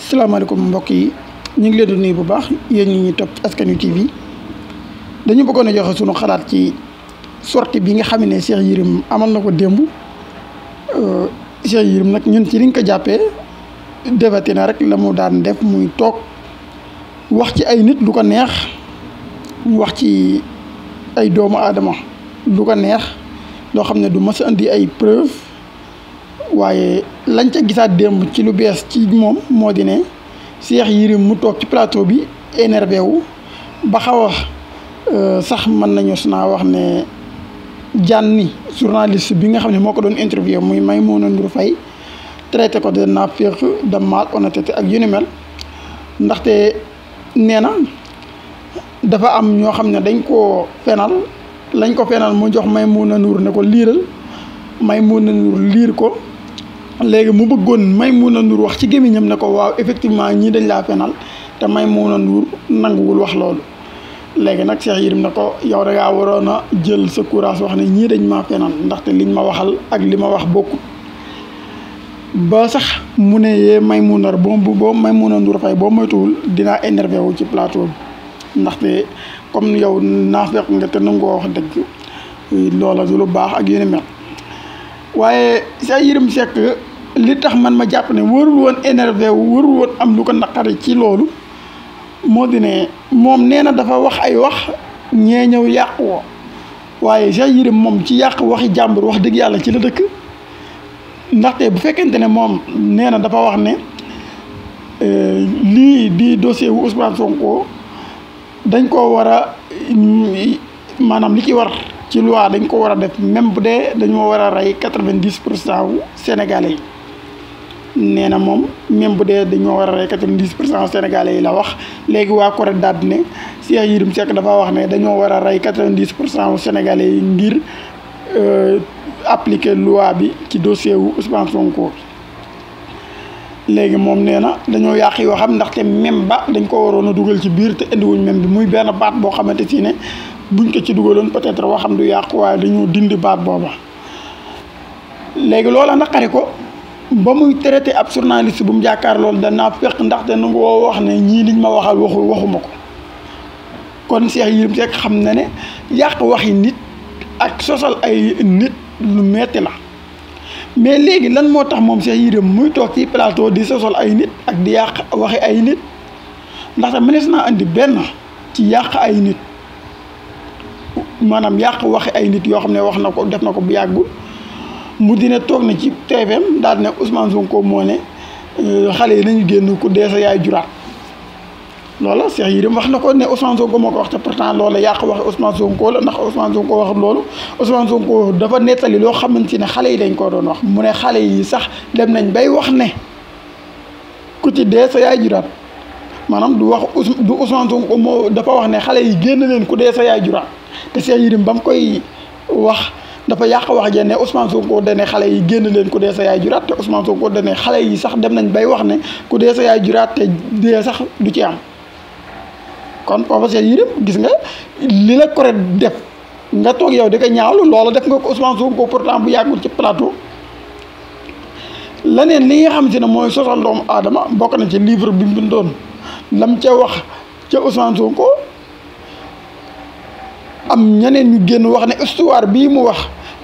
salaamaaleykum mbokk yi ñu ngi leen di nuyu bu baax yéen ñi ñuy topp Askan Wi TV dañu bëggoon a joxe sunu xalaat ci sortie bi nga xam ne Cheikh Yérim amal na ko démb. Cheikh Yérim nag ñun ci liñ ko jàppee defati na rek la mu daan def muy toog wax ci ay nit lu ko neex, wax ci ay doomu aadama lu ko neex loo xam ne du mës a indi ay preuve. waaye lañ ca gisaat démb ci lu bees ci moom moo di ne Cheikh Yérim mu toog ci plateau bi énervé wu ba xaw a sax mën nañu naa wax ne jànni journaliste bi nga xam ne moo ko doon interview muy Maïmouna Ndour Faye traité ko de naafeq, de malhonnêteté ak yu ni mel. ndaxte nee na dafa am ñoo xam ne dañ koo fenal lañ ko fenal mu jox Maïmouna Ndour ne ko liiral Maïmouna Ndour liir ko. léegi mu bëggoon Maïmouna Ndour wax ci gémmiñam ne ko waaw effectivement ñii dañ laa fenal te Maïmouna Ndour nanguwul wax loolu. léegi nag Cheikh Yérim ne ko yow da ngaa waroon a jël sa courage wax ne ñii dañ maa fenal ndaxte liñ ma waxal ak li ma wax bokkut. ba sax mu ne yee Maïmouna Ndour Faye boo moytuwul dinaa énervé wu ci plateau bi ndaxte comme yow naafeq nga te nangoo wax dëgg loola du lu baax ak yu ni mel. waaye Cheikh Yérim Seck li tax man ma jàpp ne warul woon énervé wu warul woon am lu ko naqari ci loolu moo di ne moom nee na dafa wax ay wax ñee ñëw yàq woo waaye Cheikh Yérim moom ci yàq waxi jàmbur wax dëgg yàlla ci la dëkk. ndaxte bu fekkente ne moom nee na dafa wax ne lii di dossier wu Ousmane Sonko dañ ko war a maanaam li ci war ci loi dañ ko war a def même bu dee dañoo war a rey 90% wu sénégalais yi. nee na moom même bu dee dañoo war a rey 90% sénégalais yi la wax. léegi waa Corée daal di ne Cheikh Yérim Seck dafa wax ne dañoo war a rey 90% wu sénégalais yi ngir appliquer loi bi ci dossier wu Ousmane Sonko. léegi moom nee na dañoo yàq yoo xam ndaxte même ba dañ ko waroon a dugal ci biir te indiwuñ même bi muy benn baat boo xamante si ne buñ ko ci dugaloon peut-être waxam du yàqu waaye dañoo dindi baat booba. léegi loola naqari ko ba muy traité ab journaliste bu mu jàkkaar loolu danaa fekk ndaxte nu nga woo wax ne ñii liñ ma waxal waxuma ko. kon Cheikh Yérim Seck xam na ne yàq waxi nit ak sosal ay nit lu metti la. mais léegi lan moo tax moom Cheikh Yérim muy toog ci plateau di sosal ay nit ak di yàq waxi ay nit ndaxte mënees naa andi benn ci yàq ay nit maanaam yàq waxi ay nit yoo xam ne wax na ko def na ko bu yàggul mu dina toog na ci TFM daal ne Ousmane Sonko moo ne xale yi nañu génn ku dee sa yaay juraat. loola Cheikh Yérim wax na ko ne Ousmane Sonko moo ko wax te pourtant loola yàq waxi Ousmane Sonko la ndax Ousmane Sonko wax loolu Ousmane Sonko dafa nettali loo xamante ne xale yi dañ koo doon wax mu ne xale yi sax dem nañ bay wax ne ku ci dee sa yaay juraat maanaam du Ousmane Sonko moo dafa wax ne xale yi génn leen ku dee sa yaay juraat te Cheikh Yérim ba mu koy wax dafa yàq wax ja ne Ousmane Sonko dane xale yi génn leen ku dee sa yaay juraat te Ousmane Sonko dane xale yi sax dem nañ bay wax ne ku dee sa yaay juraat te dee sax du ci am. kon foofa Cheikh Yérim gis nga li la Corée def nga toog yow di ko ñaawlu loola def nga ko Ousmane Sonko pourtant bu yàggul ci plateau. leneen li nga xam si ne mooy sosal doomu aadama bokk na ci livre bi mu bindoon lam ca wax ca Ousmane Sonko am ñeneen ñu génn wax ne histoire bii mu wax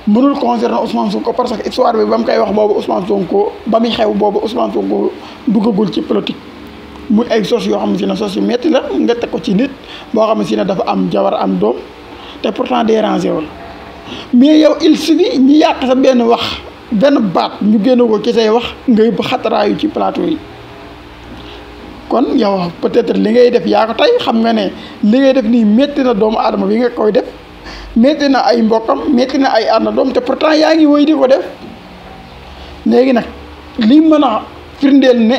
mënul concerner Ousmane Sonko parce que histoire bi ba mu koy wax boobu Ousmane Sonko ba muy xew boobu Ousmane Sonko duggagul ci politique. muy ay sos yoo xam si ne sos yu metti la nga teg ko ci nit boo xam si ne dafa am jabar am doom te pourtant dérangé wul mais yow il suffit ñi yàq sa benn wax benn baat ñu génn ko ci say wax nga yëpp xataraayu ci plateau yi. kon yow peut-être li ngay def yaa ko tey xam nga ne li ngay def nii métti na doomu aadama bi nga koy def métti na ay mbokkam métti na ay ànd doom te pourtant yaa ngi woy di ko def. léegi nag li mën a firndeel ne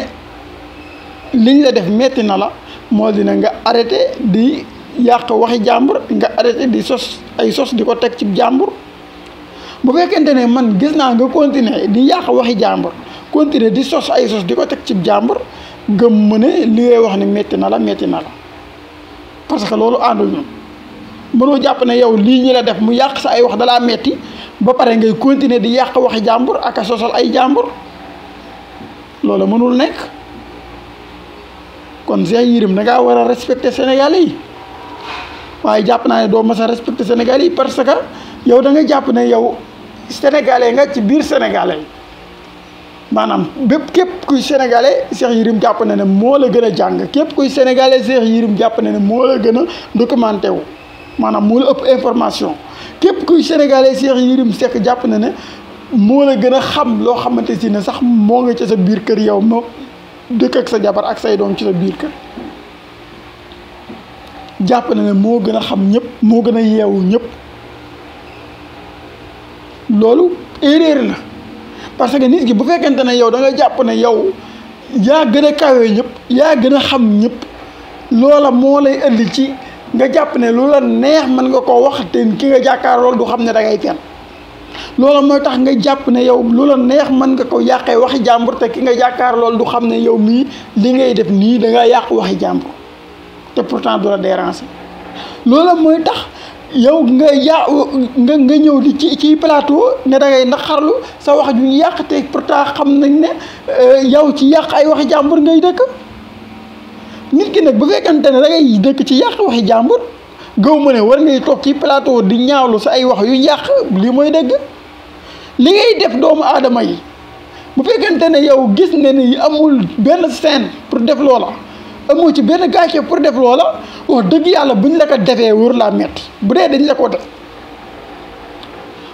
liñ la def metti na la moo dina nga arrêté di yàq waxi jàmbur nga arrêté di sos ay sos di ko teg ci jàmbur. bu fekkente ne man gis naa nga continuer di yàq waxi jàmbur continuer di sos ay sos di ko teg ci jàmbur gëm mu ne li ngay wax ne metti na la parce que loolu àndul ñu mënoo jàpp ne yow lii ñi la def mu yàq sa ay wax dalaa metti ba pare ngay continuer di yàq waxi jàmbur ak a sosal ay jàmbur loolu mënul nekk. kon Cheikh Yérim da ngaa war a respecter Sénégalais yi waaye jàpp naa ne doo mas a respecter Sénégalais yi parce que yow da nga jàpp ne yow sénégalais nga ci biir sénégalais yi maanaam bépp képp kuy sénégalais Cheikh Yérim jàpp na ne moo la gën a jàng képp kuy sénégalais Cheikh Yérim jàpp na ne moo la gën a documenté wu maanaam moo la ëpp information képp kuy sénégalais Cheikh Yérim Seck jàpp na ne moo la gën a xam loo xamante si ne sax moo nga ci sa biir kër yow moo dëkk ak sa jabar ak say doom ci sa biir kër jàpp na ne moo gën a xam ñëpp moo gën a yeewu ñëpp loolu erreur la parce que nit ki bu fekkente ne yow da nga jàpp ne yow yaa gën a kawe ñëpp yaa gën a xam ñëpp loola moo lay indi ci nga jàpp ne lu la neex mën nga ko wax te ki nga jàkkaar loolu du xam ne da ngay fen loola mooy tax nga jàpp ne yow lu la neex mën nga ko yàqee waxi jàmbur te ki nga jàkkaar loolu du xam ne yow mii li ngay def nii da nga yàq waxi jàmbur te pourtant du la déranger loola mooy tax yow nga nga ñëw di ci plateau ne da ngay naqarlu sa wax ju yàq te pourtant xam nañ ne yow ci yàq ay waxi jàmbur ngay dëkk nit ki nag bu fekkante ne da ngay dëkk ci yàq waxi jàmbur gaw ma ne war ngay toog ci plateau di ñaawlu sa ay wax yu yàq lii mooy dëgg li ngay def doomu aadama yi bu fekkante ne yow gis ne ni amul benn scène pour def loola amoo ci benn gàcce pour def loola wax dëgg yàlla buñ la ko defee wër laa metti bu dee dañ la ko def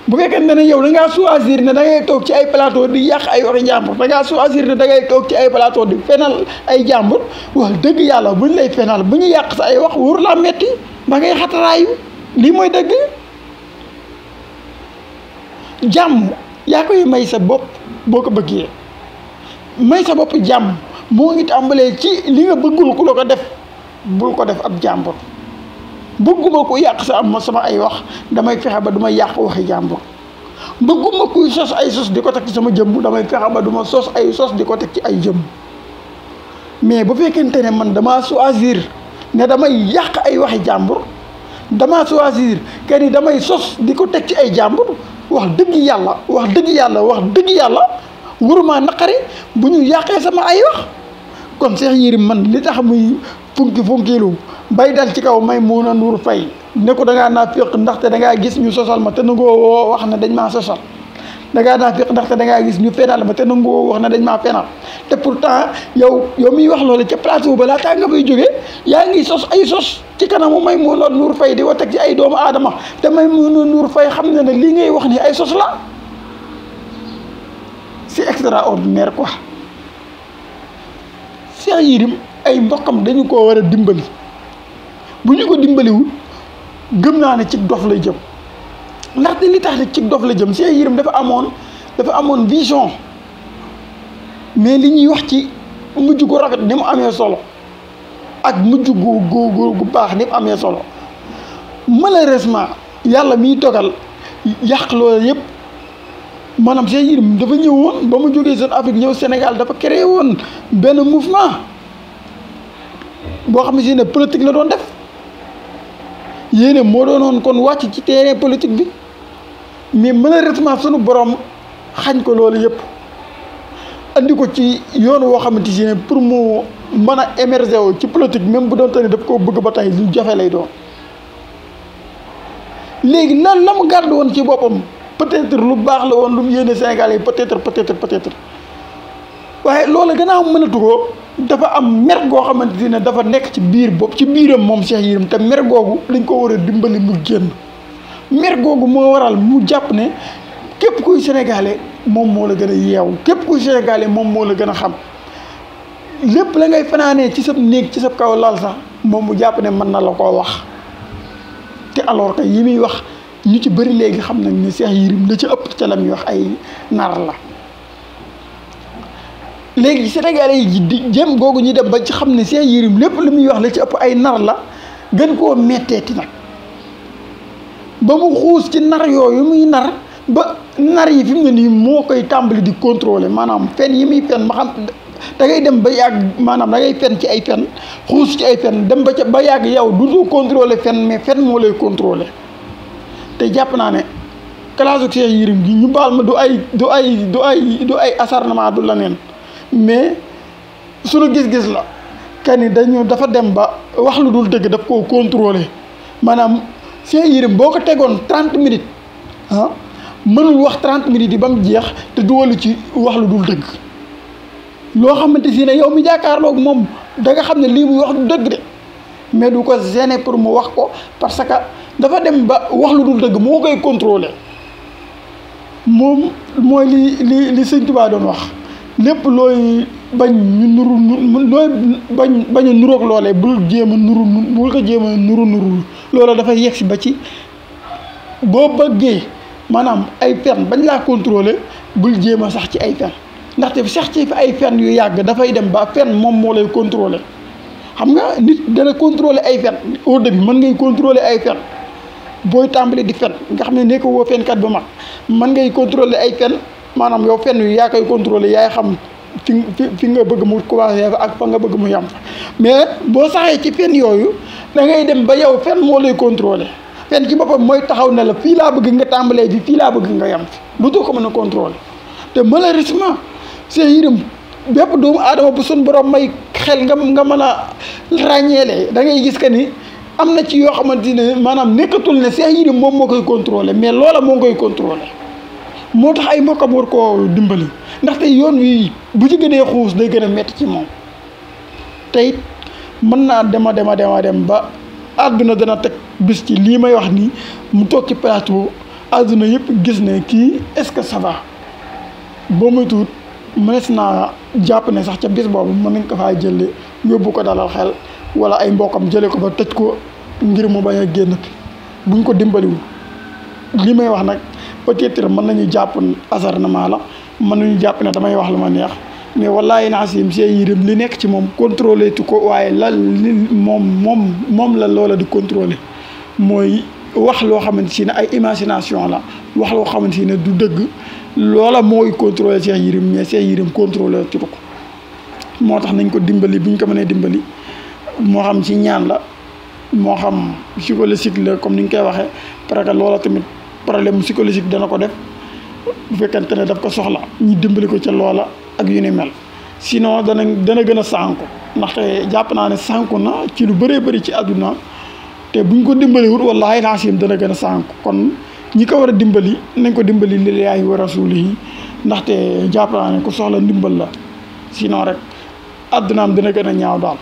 bu fekkente ne yow da ngaa choisir ne da ngay toog ci ay plateau di yàq ay waxi jàmbur da ngaa choisir ne da ngay toog ci ay plateau di fenal ay jàmbur wax dëgg yàlla buñ lay fenal bu ñu yàq sa ay wax wër laa metti ba ngay xataraayu lii mooy dëgg jàmm yaa koy may sa bopp boo ko bëggee may sa bopp jàmm moo ngi tàmbalee ci li nga bëggul ku la ko def bul ko def ab jàmbur bëgguma ko yàq sama ay wax damay fexe ba du ma yàq waxi jàmbur bëgguma kuy sos ay sos di ko teg ci sama jëmm damay fexe ba du ma sos ay sos di ko teg ci ay jëmm mais bu fekkente ne man damaa choisir ne damay yàq ay waxi jàmbur damaa choisir que ni damay sos di ko teg ci ay jàmbur wax dëgg yàlla waruma naqari bu ñu yàqee sama ay wax kon Cheikh Yérim man li tax muy funkilu bay dal ci kaw Maimouna Ndour Faye ne ko da ngaa naa féq ndaxte da ngaa gis ñu sosal ma te nangoo wax ne dañ maa sosal da ngaa naa féq ndaxte da ngaa gis ñu fenal ma te nangoo wax ne dañ maa fenal te pourtant yow miy wax loolu ca plateau ba laataa nga fay jógee yaa ngi sos ay sos ci kanamu Maimouna Ndour Faye di ko teg ci ay doomu aadama te Maimouna Ndour Faye xam ne ne lii ngay wax ni ay sos la c'est extraordinaire quoi Cheikh Yérim ay mbokkam dañu koo war a dimbali bu ñu ko dimbaliwul gëm naa ne ci dof la jëm ndaxte li tax ne ci dof la jëm Cheikh Yérim dafa amoon vision mais li ñuy wax ci mujj gu rafet ni mu amee solo ak mujj gu baax ni mu amee solo malheureusement yàlla miy dogal yàq loolu yëpp maanaam Cheikh Yérim dafa ñëwoon ba mu jógee Jeune Afrique ñëw Sénégal dafa créé woon benn mouvement boo xam ne si ne politique la doon def yéene moo doonoon kon wàcc ci terrain politique bi mais malheureusement sunu borom xañ ko loolu yëpp andi ko ci yoon woo xamante si ne pour mu mën a émerger wu ci politique même bu doon tane daf koo bëgg ba tey lu jafe lay doon léegi lan la mu gàddu woon ci boppam peut-être lu baax la woon lu mu yéene Sénégal yi peut-être waaye loolu gannaaw mënatu ko dafa am mer goo xamante ne dafa nekk ci biir bopp ci biiram moom Cheikh Yérim te mer googu dañ ko war a dimbali mu génn mer googu moo waral mu jàpp ne képp kuy sénégalais moom moo la gën a yeewu képp kuy sénégalais moom moo la gën a xam lépp la ngay fanaanee ci sab néeg ci sab kaw lal sax moom mu jàpp ne mën na la koo wax te alors que yi muy wax ñu ci bëri léegi xam nañ ne Cheikh Yérim la ci ëpp ca la muy wax ay nar la léegi sénégalais yi di jëm googu ñu dem ba ci xam ne Cheikh Yérim lépp lu muy wax la ci ëpp ay nar la gën koo metteeti nag ba mu xuus ci nar yooyu muy nar ba nar yi fi mu ne nii moo koy tàmbali di contrôler maanaam fen yi muy fen ma xam da ngay dem ba yàgg maanaam da ngay fen ci ay fen xuus ci ay fen dem ba yàgg yow du contrôler fen mais fen moo lay contrôler te jàpp naa ne classe Cheikh Yérim gi ñu baal ma du ay acharnement du la neen mais sunu gis-gis la kani dafa dem ba wax lu dul dëgg daf koo contrôler maanaam Cheikh Yérim boo ko tegoon 30 minutes mënul wax 30 minutes yi ba mu jeex te duwalu ci wax lu dul dëgg loo xamante si ne yow mi jàkkaarloog moom da nga xam ne lii muy wax du dëgg de mais du ko gêner pour mu wax ko parce que dafa dem ba wax lu dul dëgg moo koy contrôler moom mooy li Sëñ Tuubaa doon wax lépp looy bañ ñu nuru looy bañ a nuroog loolee bul jéem a bul ko jéem a nuru loola dafay yegsi ba ci boo bëggee maanaam ay fen bañ laa contrôler bul jéem a sax ci ay fen ndaxte sax ci ay fen yu yàgg dafay dem ba fen moom moo lay contrôler xam nga nit dana contrôler ay fen au début mën ngay contrôler ay fen booy tàmbali di fen nga xam ne nekk woo fenkat ba mag mën ngay contrôler ay fen maanaam yow fen yu yaa koy contrôler yaay xam fi nga bëgg mu commencé ak fa nga bëgg mu yam fa mais boo saxee ci fen yooyu da ngay dem ba yow fen moo lay contrôler fen ci boppam mooy taxaw ne la fii laa bëgg nga tàmbalee fi fii laa bëgg nga yam fi lu doo ko mën a contrôler te malheureusement Cheikh Yérim bépp doomu aadama bu sun borom may xel nga mën a ràññeele da ngay gis que ni am na ci yoo xamante ne maanaam nekkatul ne Cheikh Yérim moom moo koy contrôler mais loola moo koy contrôler moo tax ay mbokkam war koo dimbali ndaxte yoon wi bu ci gënee xuus day gën a metti ci moom te it mën naa dem ba àdduna dana teg bis ci lii may wax nii mu toog ci plateau àdduna yëpp gis ne kii est-ce que ça va boo muy tuut mënees naa jàpp ne sax ca bis boobu mën nañ ko faa jëlee yóbbu ko dalal xel wala ay mbokkam jëlee ko ba tëj ko ngir mu bañ a génn buñ ko dimbaliwul li may wax nag peut-être mën nañu jàpp acharnement la mën nañu jàpp ne damay wax lu ma neex mais wallaahi naasim Cheikh Yérim li nekk ci moom contrôler tu ko waaye moom la loola di contrôler mooy wax loo xamante si ne ay imagination la wax loo xamante si ne du dëgg loola mooy contrôler Cheikh Yérim mais Cheikh Yérim contrôler tu ko moo tax nañ ko dimbali bu ñu ko mënee dimbali moo xam ci ñaan la moo xam psychologique la comme ni ñu koy waxee parce que loola tamit problème psychologique dana ko def bu fekkente ne daf ko soxla ñu dimbali ko ca loola ak yu ni mel sinon dana gën a sànku ndaxte jàpp naa ne sànku na ci lu bëree bëri ci àdduna te buñ ko dimbaliwut wallaahi naasim dana gën a sànku kon ñi ko war a dimbali nañ ko dimbali lillaahi wa rasuulihi ndaxte jàpp naa ne ku soxla ndimbal la sinon rek àddunaam dina gën a ñaaw daal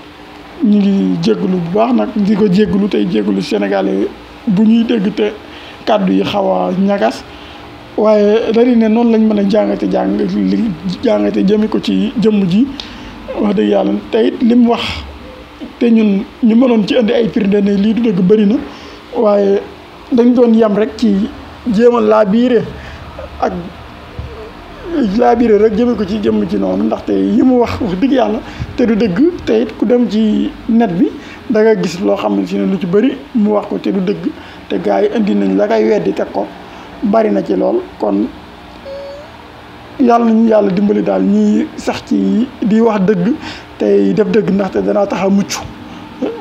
ñu ngi jégglu bu baax nag di ko jégglu tey jégglu Sénégalais bu ñuy dégg te kàddu yi xaw a ñagas waaye dañu ne noonu lañ mën a jàngate jëme ko ci jëmm ji wax dëgg yàlla te it li mu wax te ñun ñu mënoon ci indi ay firnde ne lii du dëgg bëri na waaye dañ doon yam rek ci jéem a laabiire rek jëme ko ci jëmm ci noonu ndaxte yi mu wax dëgg yàlla te du dëgg te it ku dem ci net bi da nga gis loo xam ne si ne lu ci bëri mu wax ko te du dëgg te gars yi indi nañ la koy weddi teg ko bari na ci lool kon yàlla nañu yàlla dimbali daal ñi sax ci di wax dëgg tey def dëgg ndaxte danaa tax a mucc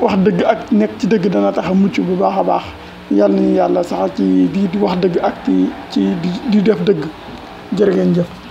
wax dëgg ak nekk ci dëgg dana tax a mucc bu baax a baax yàlla nañu yàlla sax ci di wax dëgg ak ci di def dëgg jërë ngeen jëf